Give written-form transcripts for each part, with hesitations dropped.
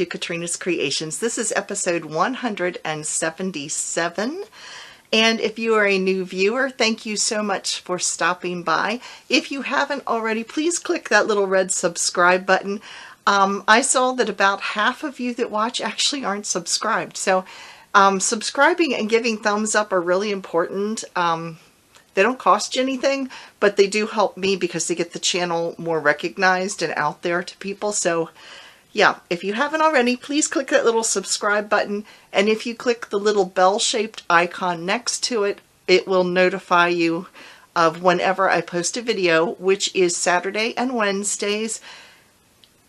to Katrina's Creations. This is episode 177. And if you are a new viewer, thank you so much for stopping by. If you haven't already, please click that little red subscribe button. I saw that about half of you that watch actually aren't subscribed. So subscribing and giving thumbs up are really important. They don't cost you anything, but they do help me because they get the channel more recognized and out there to people. So yeah, if you haven't already, please click that little subscribe button. And if you click the little bell-shaped icon next to it, it will notify you of whenever I post a video, which is Saturday and Wednesdays.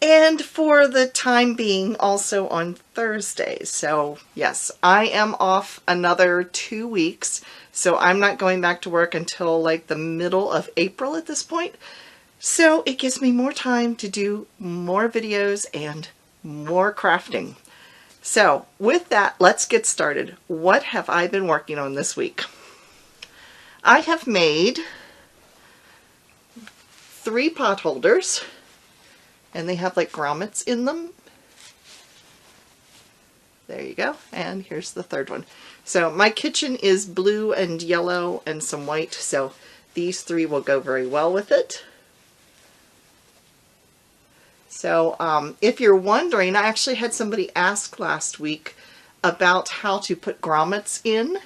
And for the time being, also on Thursdays. So yes, I am off another 2 weeks. So I'm not going back to work until like the middle of April at this point. So it gives me more time to do more videos and more crafting. So with that, let's get started. What have I been working on this week? I have made 3 pot holders, and they have like grommets in them. There you go. And here's the third one. So my kitchen is blue and yellow and some white, so these 3 will go very well with it. So if you're wondering, I actually had somebody ask last week about how to put grommets in,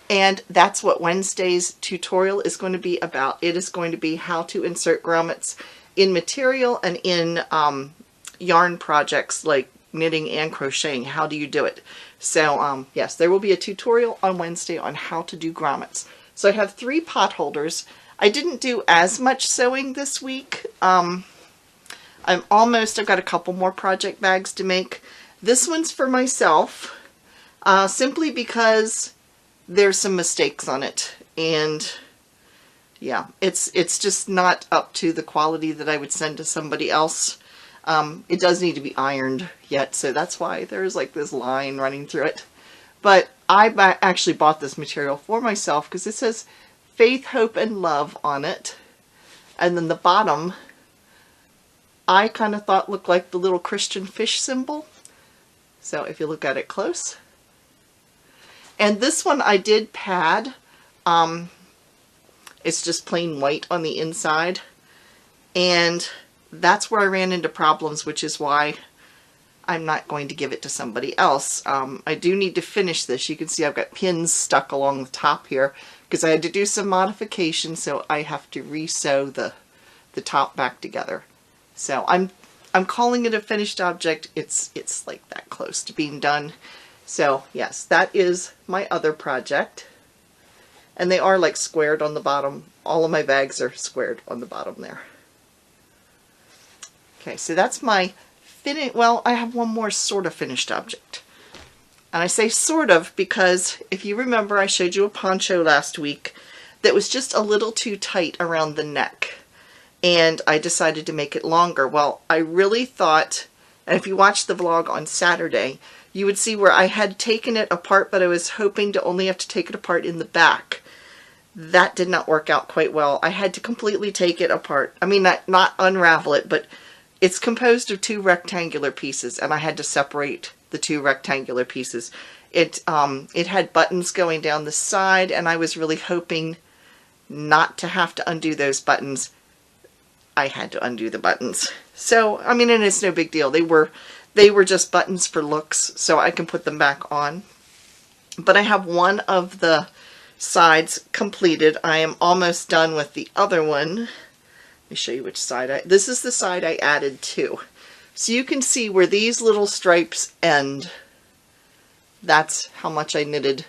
and that's what Wednesday's tutorial is going to be about. It is going to be how to insert grommets in material and in yarn projects like knitting and crocheting. How do you do it? So yes, there will be a tutorial on Wednesday on how to do grommets. So I have 3 pot holders. I didn't do as much sewing this week. I've got a couple more project bags to make. This one's for myself, simply because there's some mistakes on it. And yeah, it's just not up to the quality that I would send to somebody else. It does need to be ironed yet, so that's why there's like this line running through it. But I actually bought this material for myself because it says Faith, Hope, and Love on it. And then the bottom, I kind of thought looked like the little Christian fish symbol. So if you look at it close. And this one I did pad. It's just plain white on the inside. And that's where I ran into problems, which is why I'm not going to give it to somebody else. I do need to finish this. You can see I've got pins stuck along the top here because I had to do some modifications, so I have to re-sew the top back together. So I'm calling it a finished object. It's like that close to being done. So yes, that is my other project. And they are like squared on the bottom. All of my bags are squared on the bottom there. Okay, so that's my well, I have one more sort of finished object. And I say sort of because if you remember, I showed you a poncho last week that was just a little too tight around the neck. And I decided to make it longer. Well, I really thought, and if you watched the vlog on Saturday, you would see where I had taken it apart, but I was hoping to only have to take it apart in the back. That did not work out quite well. I had to completely take it apart. I mean, not unravel it, but it's composed of 2 rectangular pieces, and I had to separate the 2 rectangular pieces. It had buttons going down the side, and I was really hoping not to have to undo those buttons. I had to undo the buttons. So, I mean, and it's no big deal. They were just buttons for looks, so I can put them back on. But I have one of the sides completed. I am almost done with the other one. Let me show you which side this is the side I added to. So you can see where these little stripes end. That's how much I knitted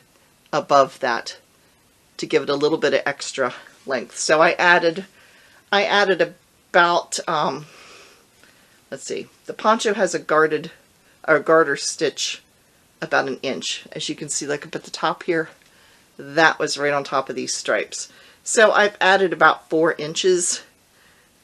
above that to give it a little bit of extra length. So I added about, let's see, the poncho has a garter stitch about 1 inch. As you can see, like up at the top here, that was right on top of these stripes. So I've added about 4 inches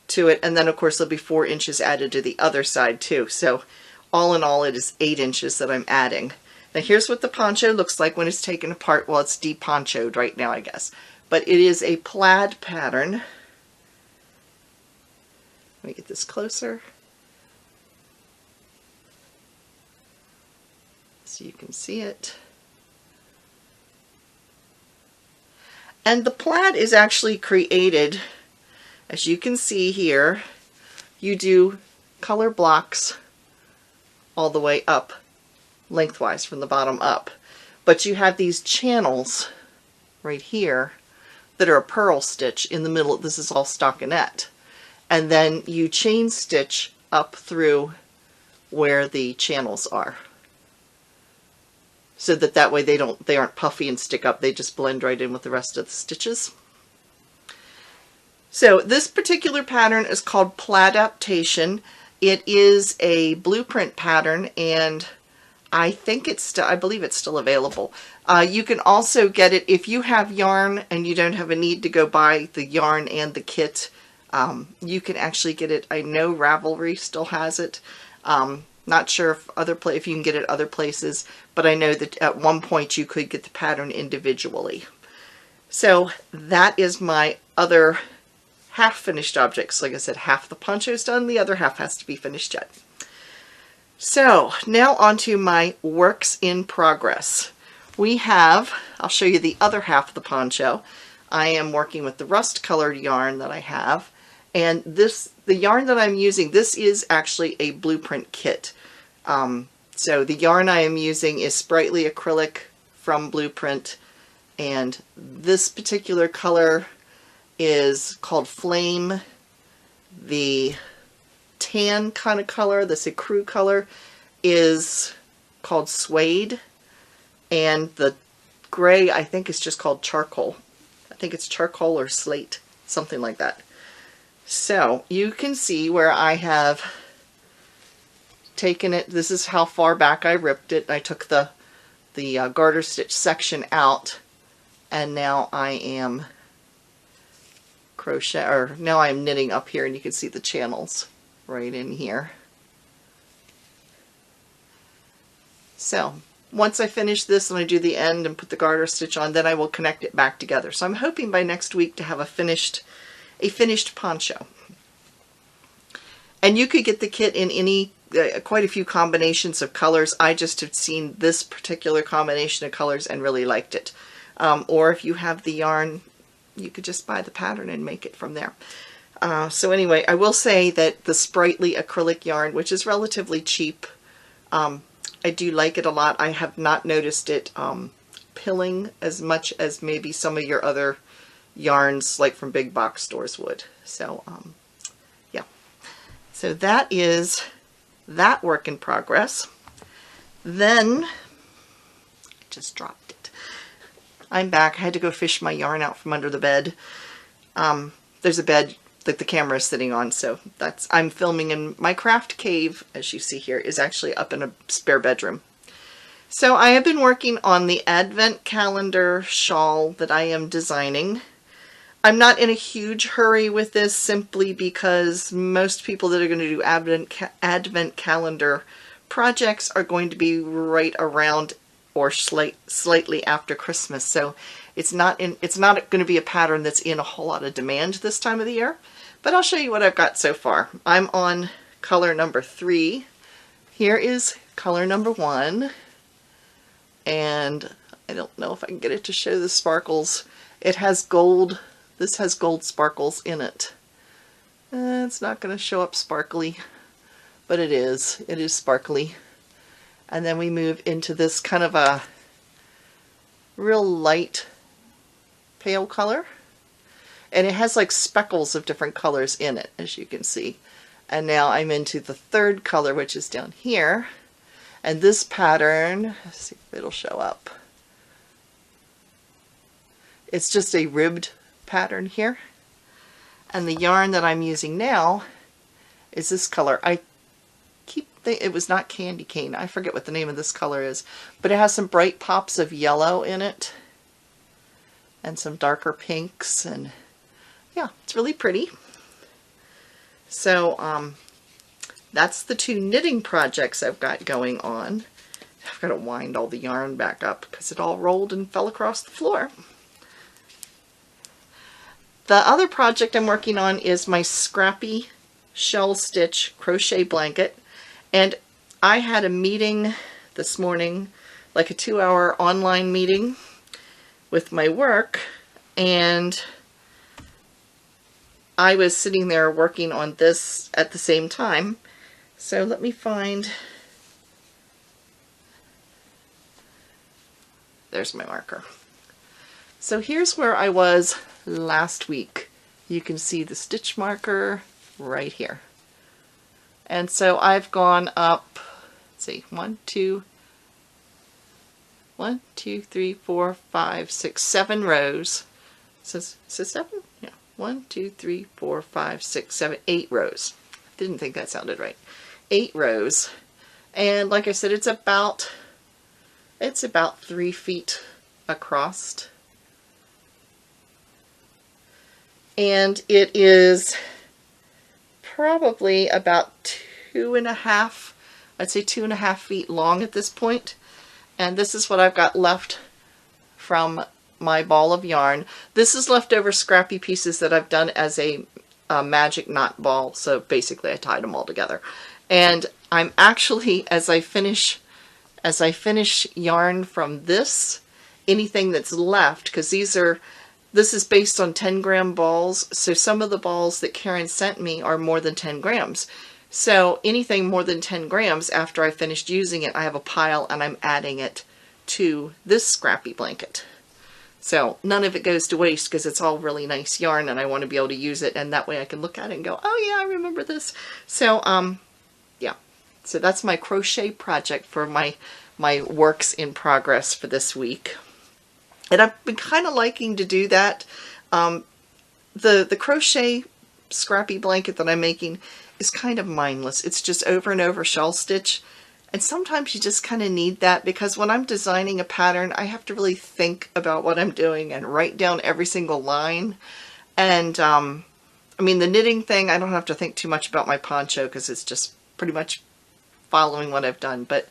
to it, and then of course there'll be 4 inches added to the other side too. So all in all, it is 8 inches that I'm adding. Now here's what the poncho looks like when it's taken apart. Well, it's de-ponchoed right now, I guess. But it is a plaid pattern. Let me get this closer. so you can see it. And the plaid is actually created, as you can see here, you do color blocks all the way up, lengthwise from the bottom up. But you have these channels right here that are a purl stitch in the middle. This is all stockinette. And then you chain stitch up through where the channels are. So that way they aren't puffy and stick up, they just blend right in with the rest of the stitches. So this particular pattern is called Plaidaptation. It is a blueprint pattern, and I believe it's still available. You can also get it if you have yarn and you don't have a need to go buy the yarn and the kit. You can actually get it. I know Ravelry still has it. Not sure if you can get it other places, but I know that at one point you could get the pattern individually. So that is my other half finished objects. Like I said, half the poncho's done, the other half has to be finished yet. So now on to my works in progress. I'll show you the other half of the poncho. I am working with the rust colored yarn that I have, and the yarn that I'm using, this is actually a blueprint kit. So the yarn I am using is Sprightly Acrylic from Blueprint, and this particular color is called Flame. The tan kind of color, this ecru color, is called Suede, and the gray I think is just called Charcoal. I think it's Charcoal or Slate, something like that. So you can see where I have taken it. This is how far back I ripped it. I took the garter stitch section out, and now I am now I'm knitting up here, and you can see the channels right in here. So once I finish this and I do the end and put the garter stitch on, then I will connect it back together. So I'm hoping by next week to have a finished poncho. And you could get the kit in quite a few combinations of colors. I just have seen this particular combination of colors and really liked it. Or if you have the yarn, you could just buy the pattern and make it from there. So anyway, I will say that the Sprightly acrylic yarn, which is relatively cheap, I do like it a lot. I have not noticed it pilling as much as maybe some of your other yarns like from big box stores would. So yeah, so that is that work in progress. Then I just dropped it. I'm back. I had to go fish my yarn out from under the bed. There's a bed that the camera is sitting on, so I'm filming in my craft cave, as you see here, is actually up in a spare bedroom. So I have been working on the advent calendar shawl that I am designing. I'm not in a huge hurry with this simply because most people that are going to do advent calendar projects are going to be right around or slightly after Christmas. So it's not going to be a pattern that's in a whole lot of demand this time of the year. But I'll show you what I've got so far. I'm on color number 3. Here is color number 1. And I don't know if I can get it to show the sparkles. It has gold. This has gold sparkles in it. It's not going to show up sparkly, but it is. It is sparkly. And then we move into this kind of a real light pale color. And it has like speckles of different colors in it, as you can see. And now I'm into the third color, which is down here. And this pattern, let's see if it'll show up. It's just a ribbed pattern here. And the yarn that I'm using now is this color. It was not Candy Cane. I forget what the name of this color is. But it has some bright pops of yellow in it. And some darker pinks. And yeah, it's really pretty. So that's the 2 knitting projects I've got going on. I've got to wind all the yarn back up because it all rolled and fell across the floor. The other project I'm working on is my Scrappy Shell Stitch crochet blanket. And I had a meeting this morning like a 2-hour online meeting with my work, and I was sitting there working on this at the same time. So let me find, there's my marker. So here's where I was last week. You can see the stitch marker right here. And so I've gone up, let's see, 1, 2, 3, 4, 5, 6, 7 rows. Is this 7? Yeah. 1, 2, 3, 4, 5, 6, 7, 8 rows. Didn't think that sounded right. 8 rows. And like I said, it's about 3 feet across. And it is probably about 2.5, I'd say 2.5 feet long at this point. And this is what I've got left from my ball of yarn. This is leftover scrappy pieces that I've done as a magic knot ball. So basically I tied them all together. And I'm actually, as I finish yarn from this, anything that's left, because this is based on 10-gram balls, so some of the balls that Karen sent me are more than 10 grams. So anything more than 10 grams, after I finished using it, I have a pile and I'm adding it to this scrappy blanket. So none of it goes to waste because it's all really nice yarn and I want to be able to use it, and that way I can look at it and go, oh yeah, I remember this. So yeah, so that's my crochet project for my works in progress for this week. And I've been kind of liking to do that. The crochet scrappy blanket that I'm making is kind of mindless. It's just over and over shell stitch. And sometimes you just kind of need that, because when I'm designing a pattern, I have to really think about what I'm doing and write down every single line. And I mean, the knitting thing, I don't have to think too much about my poncho because it's just pretty much following what I've done. But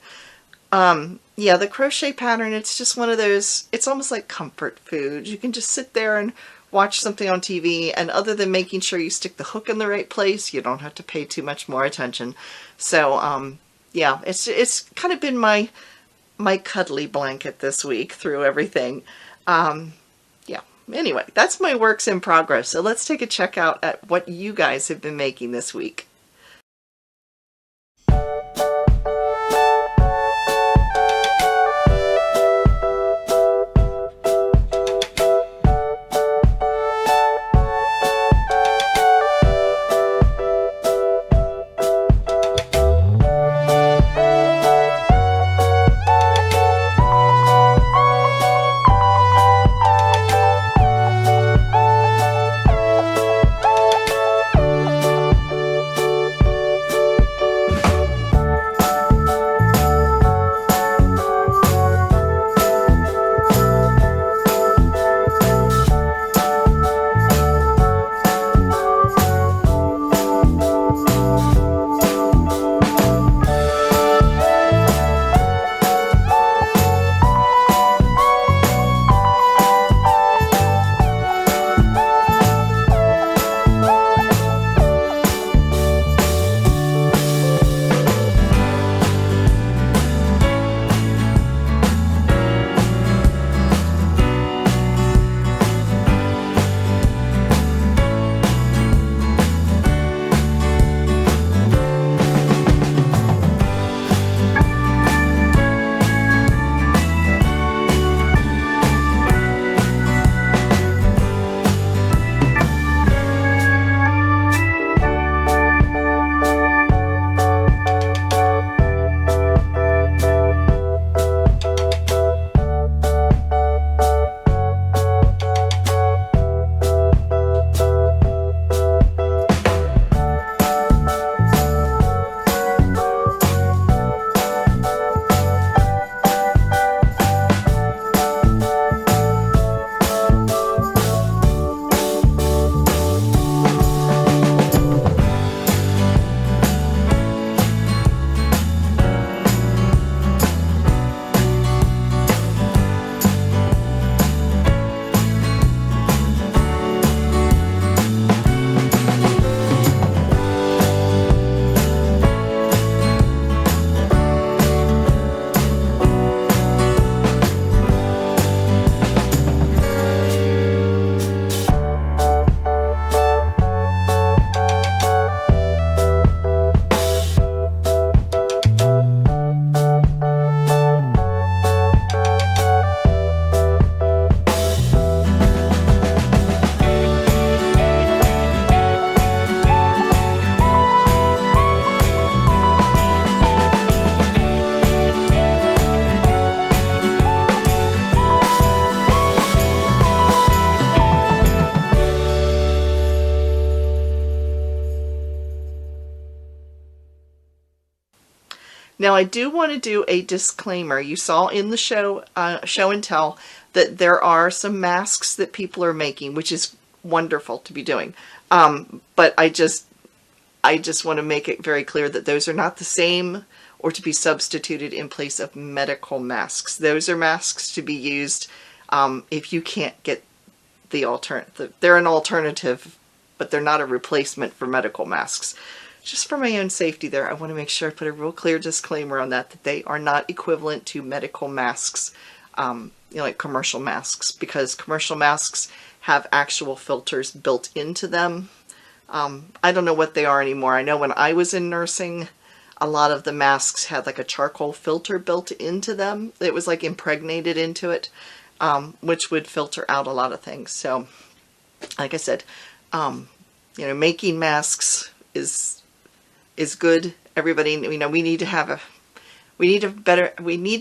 yeah, the crochet pattern, it's just one of those, it's almost like comfort food. You can just sit there and watch something on TV, and other than making sure you stick the hook in the right place, you don't have to pay too much more attention. So yeah, it's kind of been my cuddly blanket this week through everything. Yeah, anyway, that's my works in progress. So let's take a check out at what you guys have been making this week. Now I do want to do a disclaimer. You saw in the show and tell that there are some masks that people are making, which is wonderful to be doing. But I just want to make it very clear that those are not the same or to be substituted in place of medical masks. Those are masks to be used if you can't get the alternative. They're an alternative, but they're not a replacement for medical masks. Just for my own safety there, I want to make sure I put a real clear disclaimer on that they are not equivalent to medical masks, like commercial masks, because commercial masks have actual filters built into them. I don't know what they are anymore. I know when I was in nursing, a lot of the masks had like a charcoal filter built into them. It was like impregnated into it, which would filter out a lot of things. So, like I said, making masks is good. Everybody, we need to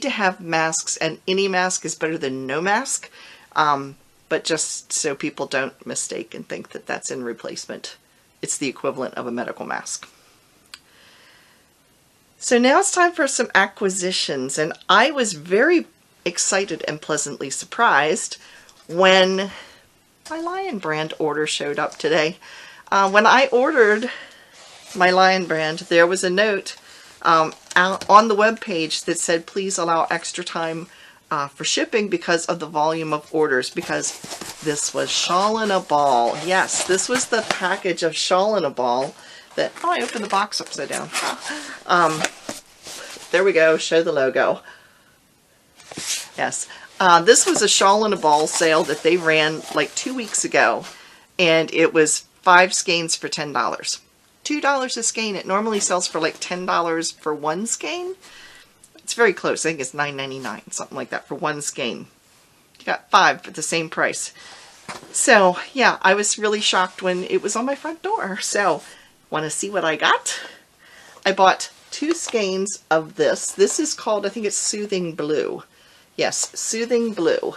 have masks, and any mask is better than no mask. But just so people don't mistake and think that that's in replacement. It's the equivalent of a medical mask. So now it's time for some acquisitions, and I was very excited and pleasantly surprised when my Lion Brand order showed up today. When I ordered my Lion Brand, there was a note out on the web page that said, please allow extra time for shipping because of the volume of orders, because this was Shawl in a Ball. Yes, this was the package of Shawl in a Ball that, oh, I opened the box upside down. There we go, show the logo. Yes, this was a Shawl in a Ball sale that they ran like 2 weeks ago, and it was 5 skeins for $10. $2 a skein. It normally sells for like $10 for 1 skein. It's very close. I think it's $9.99, something like that, for 1 skein. You got 5 for the same price. So, yeah, I was really shocked when it was on my front door. So, want to see what I got? I bought 2 skeins of this. This is called, I think it's Soothing Blue. Yes, Soothing Blue.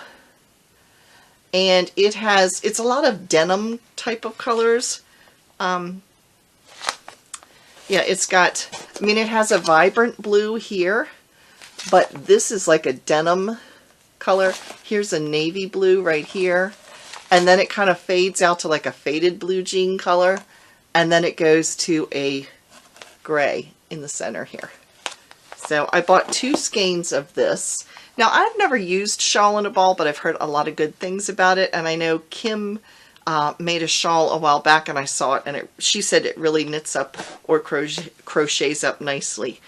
And it's a lot of denim type of colors. Yeah, it has a vibrant blue here, but this is like a denim color. Here's a navy blue right here, and then it kind of fades out to like a faded blue jean color, and then it goes to a gray in the center here. So I bought 2 skeins of this. Now, I've never used Shawl in a Ball, but I've heard a lot of good things about it, and I know Kim made a shawl a while back, and I saw it, and she said it really knits up or crochets up nicely.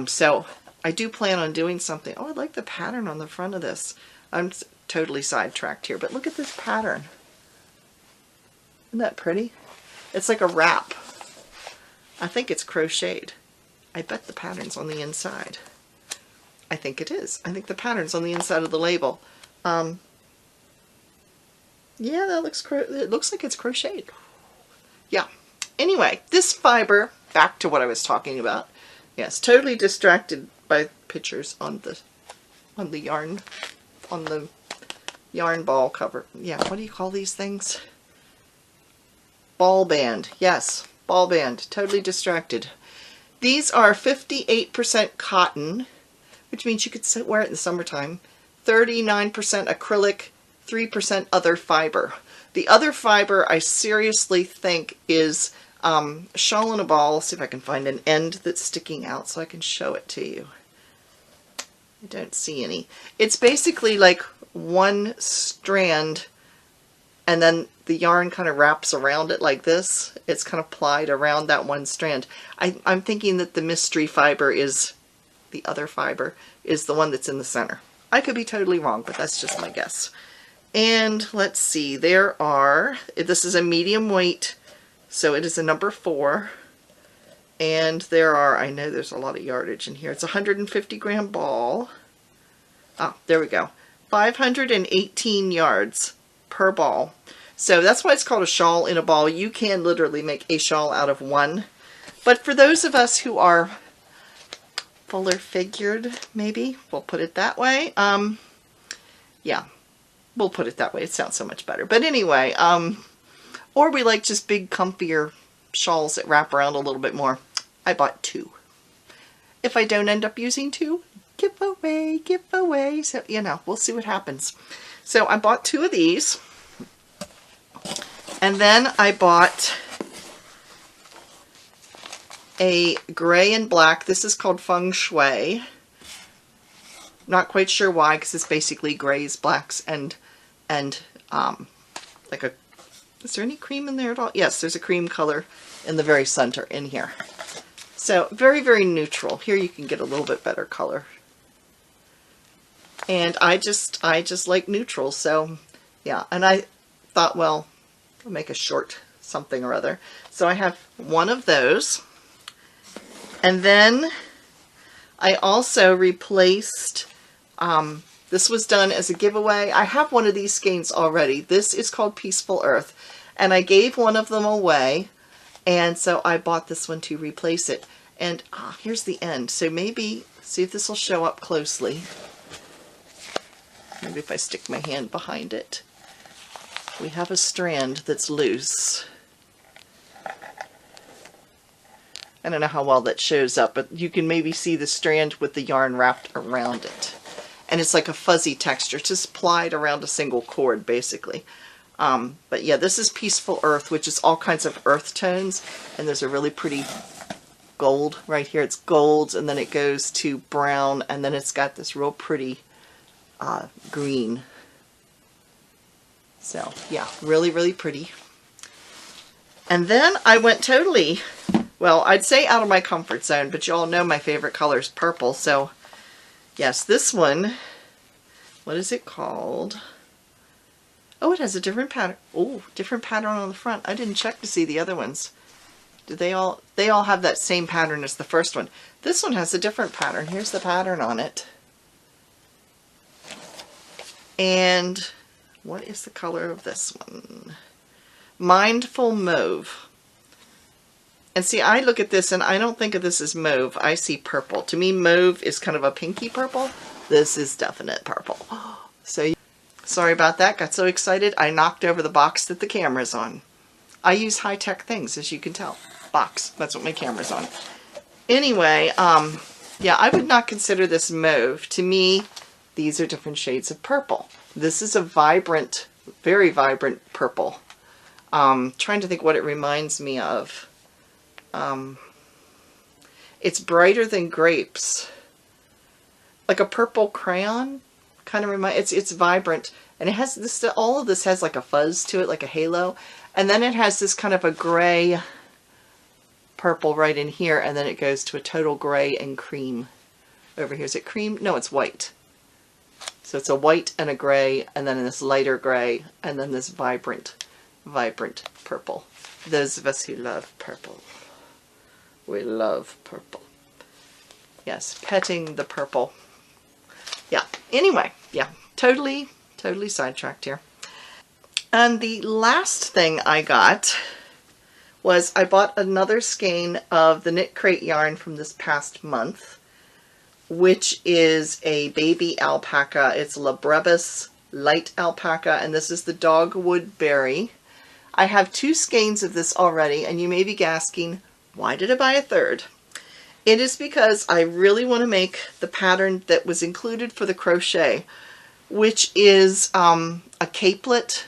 So I do plan on doing something. Oh, I like the pattern on the front of this. I'm totally sidetracked here, but look at this pattern. Isn't that pretty? It's like a wrap. I think it's crocheted. I bet the pattern's on the inside. I think it is. I think the pattern's on the inside of the label. Yeah, it looks like it's crocheted. Yeah. Anyway, this fiber, back to what I was talking about. Yes, totally distracted by pictures on the yarn ball cover. Yeah, what do you call these things? Ball band. Yes, ball band. Totally distracted. These are 58% cotton, which means you could wear it in the summertime. 39% acrylic, 3% other fiber. The other fiber I seriously think is Shawl in a Ball. Let's see if I can find an end that's sticking out so I can show it to you. I don't see any. It's basically like one strand, and then the yarn kind of wraps around it like this. It's kind of plied around that one strand. I'm thinking that the mystery fiber is, the other fiber, is the one that's in the center. I could be totally wrong, but that's just my guess. And let's see, this is a medium weight, so it is a number 4. And I know there's a lot of yardage in here. It's a 150 gram ball. Ah, there we go. 518 yards per ball. So that's why it's called a Shawl in a Ball. You can literally make a shawl out of one. But for those of us who are fuller figured, maybe, we'll put it that way. Yeah. We'll put it that way. It sounds so much better. But anyway, or we like just big, comfier shawls that wrap around a little bit more. I bought 2. if I don't end up using 2, giveaway. So, you know, we'll see what happens. So I bought 2 of these. And then I bought a gray and black. This is called Feng Shui. Not quite sure why, because it's basically grays, blacks, and like a, is there any cream in there at all? Yes, there's a cream color in the very center in here. So very, very neutral. Here you can get a little bit better color. And I just like neutral, so yeah. And I thought, well, I'll make a short something or other. So I have 1 of those. And then I also replaced, this was done as a giveaway. I have one of these skeins already. This is called Peaceful Earth. And I gave one of them away. And so I bought this one to replace it. And here's the end. So maybe, see if this will show up closely. Maybe if I stick my hand behind it. We have a strand that's loose. I don't know how well that shows up, but you can maybe see the strand with the yarn wrapped around it. And it's like a fuzzy texture, just plied around a single cord, basically. But yeah, this is Peaceful Earth, which is all kinds of earth tones. And there's a really pretty gold right here. It's gold, and then it goes to brown, and then it's got this real pretty green. So yeah, really, really pretty. And then I went totally, well, I'd say out of my comfort zone, but you all know my favorite color is purple. So yes, this one, what is it called? Oh, it has a different pattern. Oh, different pattern on the front. I didn't check to see the other ones. Do they all have that same pattern as the first one? This one has a different pattern. Here's the pattern on it. And what is the color of this one? Mindful Mauve. And see, I look at this and I don't think of this as mauve. I see purple. To me, mauve is kind of a pinky purple. This is definite purple. So, sorry about that. Got so excited I knocked over the box that the camera's on. I use high-tech things, as you can tell. Box. That's what my camera's on. Anyway, yeah, I would not consider this mauve. To me, these are different shades of purple. This is a vibrant, very vibrant purple. Trying to think what it reminds me of. It's brighter than grapes. Like a purple crayon. Kind of it's vibrant. And it has this, all of this has like a fuzz to it, like a halo. And then it has this kind of a gray purple right in here, and then it goes to a total gray and cream over here. Is it cream? No, it's white. So it's a white and a gray, and then this lighter gray, and then this vibrant, vibrant purple. Those of us who love purple. We love purple. Yes, petting the purple. Yeah, anyway, yeah, totally sidetracked here. And the last thing I got was I bought another skein of the Knit Crate yarn from this past month, which is a baby alpaca. It's La Brevis light alpaca, and this is the Dogwood Berry. I have 2 skeins of this already, and you may be asking, why did I buy a third? It is because I really want to make the pattern that was included for the crochet, which is a capelet.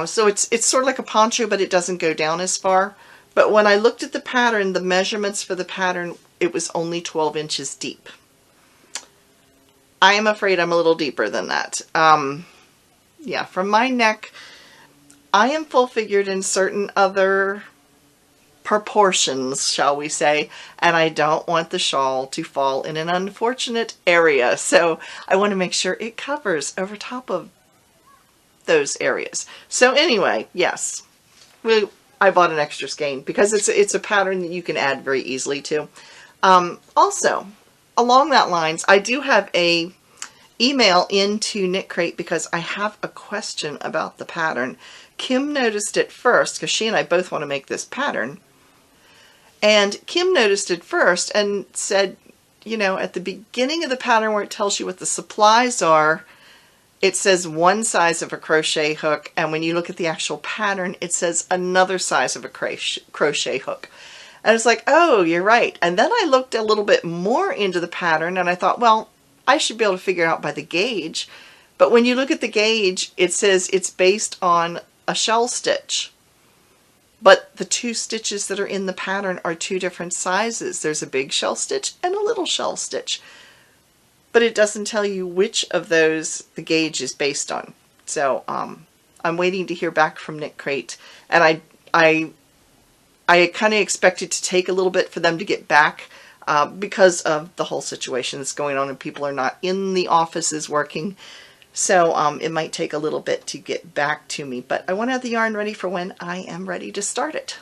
So it's sort of like a poncho, but it doesn't go down as far. But when I looked at the pattern, the measurements for the pattern, it was only 12 inches deep. I am afraid I'm a little deeper than that. Yeah, from my neck, I am full figured in certain other proportions, shall we say, and I don't want the shawl to fall in an unfortunate area. So I want to make sure it covers over top of those areas. So anyway, yes, I bought an extra skein because it's a pattern that you can add very easily to. Also, along that lines, I do have a email into Knit Crate because I have a question about the pattern. Kim noticed it first because she and I both want to make this pattern. And Kim noticed it first and said, you know, at the beginning of the pattern where it tells you what the supplies are, it says one size of a crochet hook, and when you look at the actual pattern, it says another size of a crochet hook. And it's like, oh, you're right. And then I looked a little bit more into the pattern and I thought, well, I should be able to figure it out by the gauge. But when you look at the gauge, it says it's based on a shell stitch. But the 2 stitches that are in the pattern are 2 different sizes. There's a big shell stitch and a little shell stitch. But it doesn't tell you which of those the gauge is based on. So I'm waiting to hear back from Knit Crate. And I kind of expect it to take a little bit for them to get back because of the whole situation that's going on and people are not in the offices working. So it might take a little bit to get back to me, but I want to have the yarn ready for when I am ready to start it.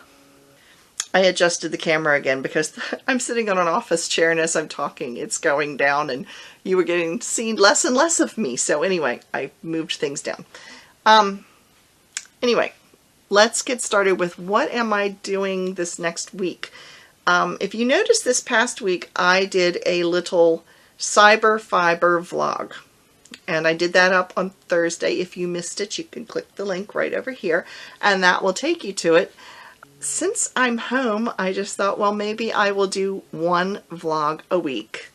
I adjusted the camera again because I'm sitting on an office chair and as I'm talking it's going down and you were getting seen less and less of me. So anyway, I moved things down. Anyway, let's get started with what am I doing this next week. If you notice, this past week I did a little cyber fiber vlog. And I did that up on Thursday. If you missed it, you can click the link right over here and that will take you to it. Since I'm home, I just thought, well, maybe I will do 1 vlog a week.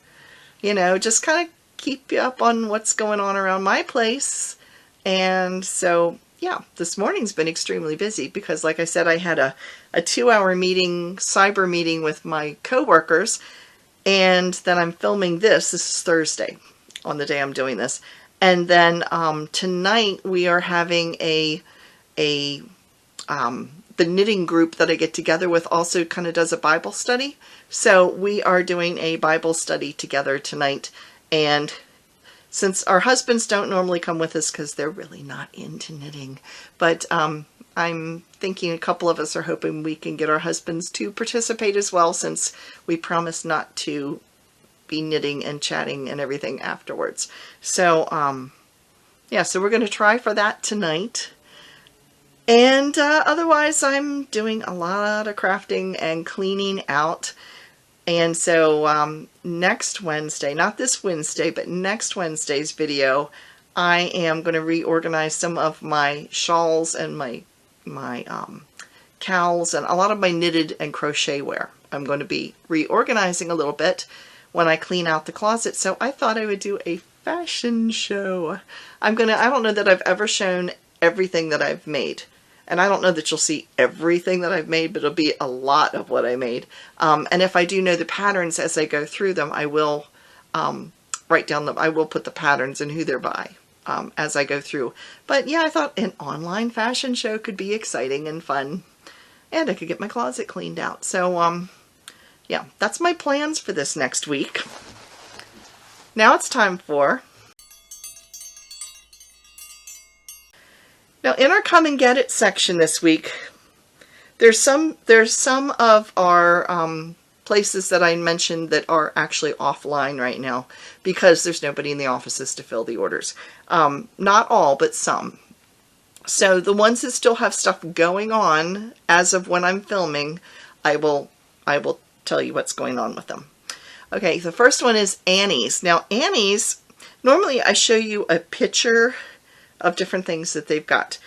You know, just kind of keep you up on what's going on around my place. And so, yeah, this morning's been extremely busy because, like I said, I had a 2-hour meeting, cyber meeting with my coworkers. And then I'm filming this. This is Thursday on the day I'm doing this. And then tonight we are having the knitting group that I get together with also kind of does a Bible study. So we are doing a Bible study together tonight. And since our husbands don't normally come with us because they're really not into knitting, but I'm thinking a couple of us are hoping we can get our husbands to participate as well, since we promised not to be knitting and chatting and everything afterwards. So yeah, so we're going to try for that tonight. And otherwise I'm doing a lot of crafting and cleaning out. And so next Wednesday, not this Wednesday, but next Wednesday's video, I am going to reorganize some of my shawls and my cowls and a lot of my knitted and crochet wear. I'm going to be reorganizing a little bit when I clean out the closet. So I thought I would do a fashion show. I don't know that I've ever shown everything that I've made. And I don't know that you'll see everything that I've made, but it'll be a lot of what I made. And if I do know the patterns as I go through them, I will write down I will put the patterns and who they're by as I go through. But yeah, I thought an online fashion show could be exciting and fun. And I could get my closet cleaned out. So yeah, that's my plans for this next week. Now it's time for... Now in our Come and Get It section this week, there's some of our places that I mentioned that are actually offline right now because there's nobody in the offices to fill the orders. Not all, but some. So the ones that still have stuff going on as of when I'm filming, I will tell you what's going on with them. Okay, the first one is Annie's. Now Annie's, normally I show you a picture of different things that they've got.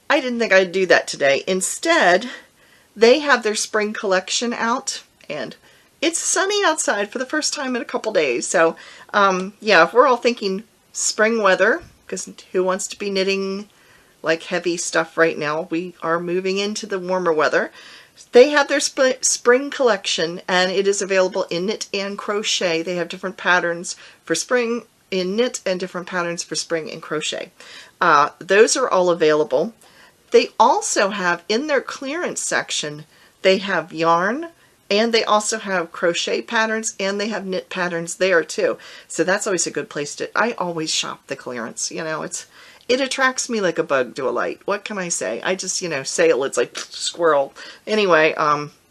I didn't think I'd do that today. Instead, they have their spring collection out and it's sunny outside for the first time in a couple days. So yeah, if we're all thinking spring weather, because who wants to be knitting like heavy stuff right now? We are moving into the warmer weather. They have their spring collection and it is available in knit and crochet. They have different patterns for spring in knit and different patterns for spring and crochet. Those are all available. They also have in their clearance section, they have yarn and they also have crochet patterns and they have knit patterns there too. So that's always a good place to, I always shop the clearance. You know, it attracts me like a bug to a light. What can I say? I just, you know, sale, it's like squirrel. Anyway,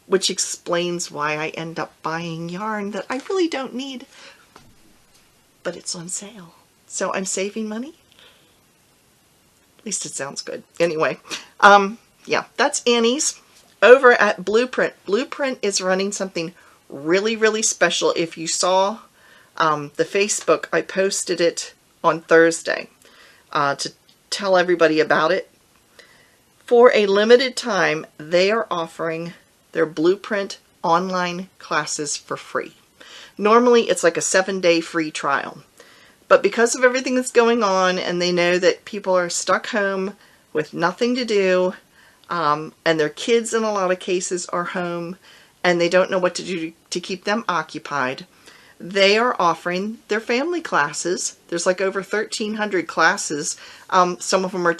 which explains why I end up buying yarn that I really don't need, but it's on sale. So I'm saving money. At least it sounds good. Anyway, yeah, that's Annie's. Over at Blueprint. Blueprint is running something really, really special. If you saw the Facebook, I posted it on Thursday to tell everybody about it. For a limited time, they are offering their Blueprint online classes for free. Normally it's like a 7-day free trial. But because of everything that's going on, and they know that people are stuck home with nothing to do, and their kids in a lot of cases are home, and they don't know what to do to keep them occupied, they are offering their family classes. There's like over 1,300 classes. Some of them are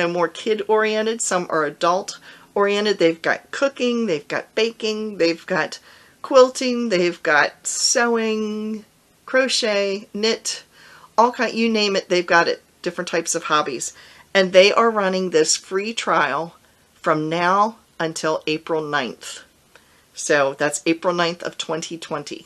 more kid-oriented, some are adult-oriented. They've got cooking, they've got baking, they've got quilting, they've got sewing, crochet, knit, all kind, you name it, they've got it, different types of hobbies. And they are running this free trial from now until April 9th. So that's April 9th of 2020.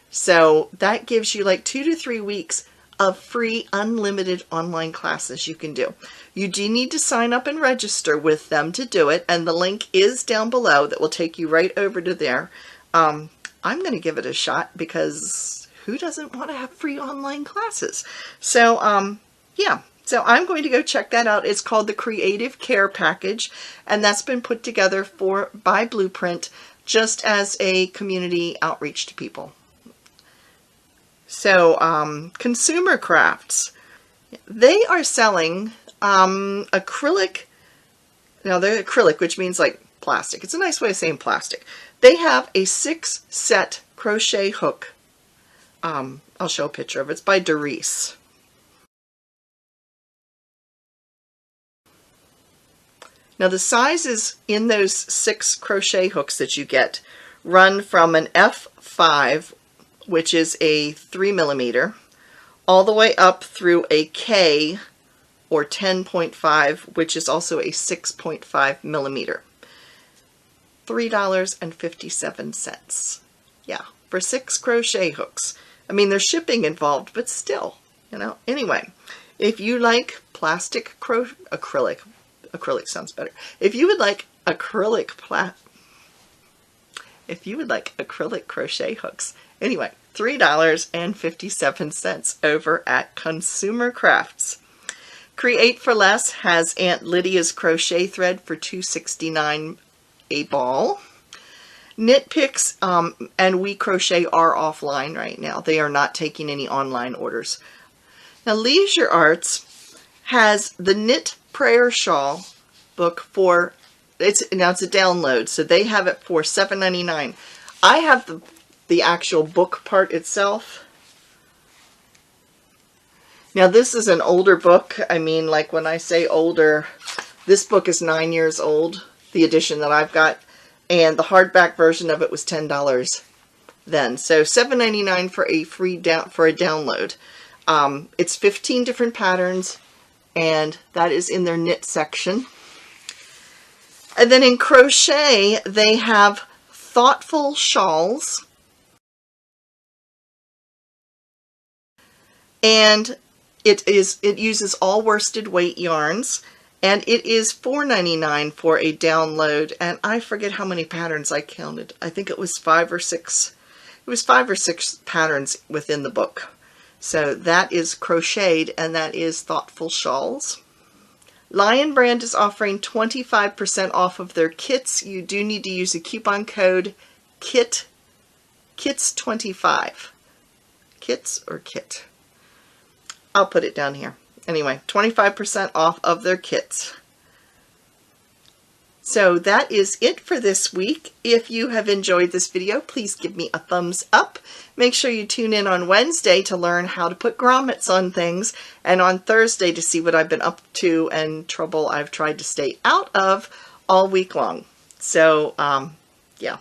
So that gives you like 2 to 3 weeks of free unlimited online classes you can do. You do need to sign up and register with them to do it, and the link is down below that will take you right over to there. I'm going to give it a shot because who doesn't want to have free online classes? So yeah, so I'm going to go check that out. It's called the Creative Care Package, and that's been put together by Blueprint just as a community outreach to people. So Consumer Crafts, they are selling acrylic. Now they're acrylic, which means like plastic. It's a nice way of saying plastic. They have a 6-set crochet hook. I'll show a picture of it. It's by Doris. Now the sizes in those 6 crochet hooks that you get run from an F5, which is a 3mm, all the way up through a K or 10.5, which is also a 6.5mm. $3.57. Yeah, for 6 crochet hooks. I mean, there's shipping involved, but still, Anyway, if you like plastic acrylic sounds better. If you would like acrylic crochet hooks, anyway, $3.57 over at Consumer Crafts. Create for Less has Aunt Lydia's crochet thread for $2.69 a ball. Knit Picks and We Crochet are offline right now. They are not taking any online orders. Now Leisure Arts has the Knit Prayer Shawl book for, it's a download, so they have it for $7.99. I have the actual book part itself. Now this is an older book. I mean, like when I say older, this book is 9 years old, the edition that I've got, and the hardback version of it was $10 then. So $7.99 for a free download. It's 15 different patterns, and that is in their knit section. And then in crochet, they have Thoughtful Shawls, and it uses all worsted weight yarns, and it is $4.99 for a download, and I forget how many patterns I counted. I think it was 5 or 6. It was 5 or 6 patterns within the book. So that is crocheted, and that is Thoughtful Shawls. Lion Brand is offering 25% off of their kits. You do need to use a coupon code KITS25. Kits or kit? I'll put it down here. Anyway, 25% off of their kits. So that is it for this week. If you have enjoyed this video, please give me a thumbs up. Make sure you tune in on Wednesday to learn how to put grommets on things, and on Thursday to see what I've been up to and trouble I've tried to stay out of all week long. So, yeah.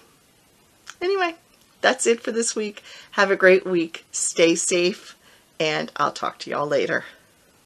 Anyway, that's it for this week. Have a great week. Stay safe, and I'll talk to y'all later.